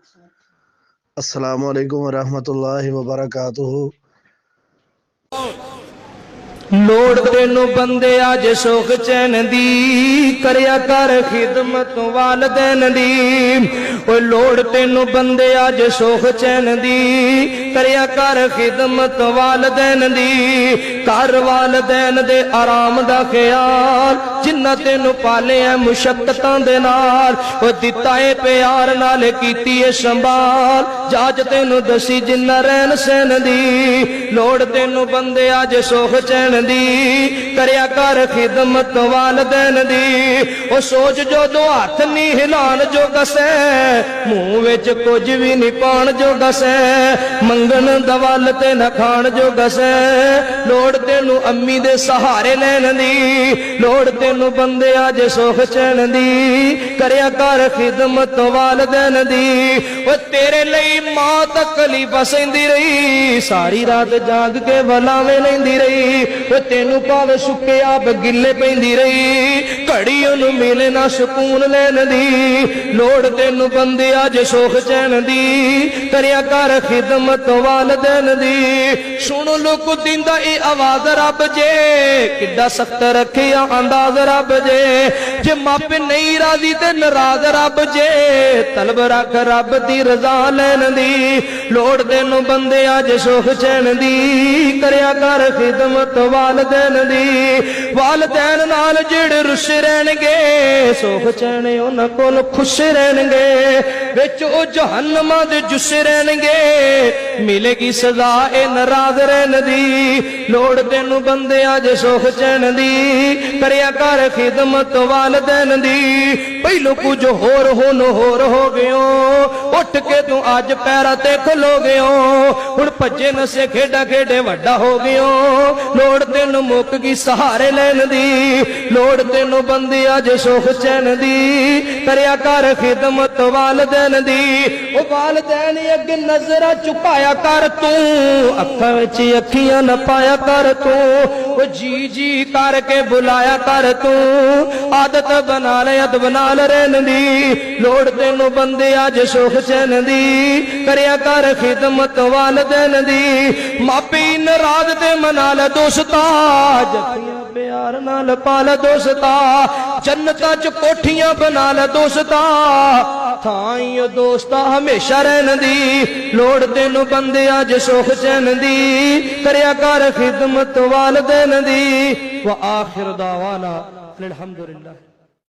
अस्सलामु अलैकुम वरहमतुल्लाहि वबरकातुहू। लोड़ तेनू बंदे अज सुख चैन दी, करया कर खिदमत वालदैन दी। ओए लोड़ तेनू बंदे अज सुख चैन दी, करया कर खिदमत वालदैन दी। कर वालदैन दे आराम दा ख्याल, जिन्ना तेनू पाले है मुशक्कतां दे नाल। ओ दिता है प्यार नाल कीती है संभाल, जाज तेनू दसी जिन्ना रहन सहन दी। लोड़ तेनू बंदे अज सुख चैन दी, करया कर खिदमत वालदैन दी। ओ सोच जो दो हाथ नहीं हिलान जो गसै, मुंह विच कुछ भी नहीं पाउण जो गसै। मंगन दवल ते न खाण जो गसै। लोड़ तेनू अम्मी दे सहारे लैन दी, लोड़ तेनू बंदे अज सुख चैन दी, करया कर खिदमत वालदैन दी। ओ तेरे लई मां तकलीफ सहिंदी रही, सारी रात जाग के वलावे लैंदी रही। ओ तेनू भावे सुके आप गिले पैंदी रही, घड़ी ओनू मिले ना सुकून लैन दी। लोड़ तेनू बंदे अज सुख चैन दी, करया कर खिदमत वालदैन दी। सुन लोग दिंदा ए आवाज रब जे, किड्डा सख्त रखिया अंदाज रब जे। जे मापे नहीं राजी ते नाराज रब जे, तलब रख रब दी रजा लैन दी। लोड़ तेनू बंदे अज सुख चैन दी, करया कर खिदमत वालदैन दी। वालदैन नाल जेड़े रुस रहणगे, सुख चैन उन्हां कोल खुश रहणगे। विच ओ जहन्नमा दे जुस रहणगे, मिलेगी सजा ए नाराज रहन दी। लोड़ तेनू बंदे अज सुख चैन दी, करया कर खिदमत वालदैन दी। पहलो कुछ होर हो गयो, उठ के तू अज पैरा ते खलो गयो। हुण भज्जे नसे खेडा खेडे वड्डा हो गयो। लोड़ तेनू मुक गई सहारे लैन दी। लोड़ तेनू बंदे अज सुख चैन दी, करया कर खिदमत वालदैन दी। ओ वालदैन अगे नजरा चुकाया कर तू, अखां विच अखियां न पाया कर तू। ओ जी जी करके बुलाया कर तू, आदत बना ले अदब नाल रहन दी। लोड़ तेनू बंदे अज सुख चैन दी, करया कर खिदमत वालदैन दी। मापे नाराज ते मना ले दोस्ता, जफियां प्यार नाल पाल दोस्ता। जन्नतां च कोठियां बना ले दोस्ता, थाई दोस्ता हमेशा रहन दी। लोड़ तेनू बंदे अज सुख चैन दी, करया कर खिदमत वालदैन दी। व आखिर दावाना अल्हम्दुलिल्लाह।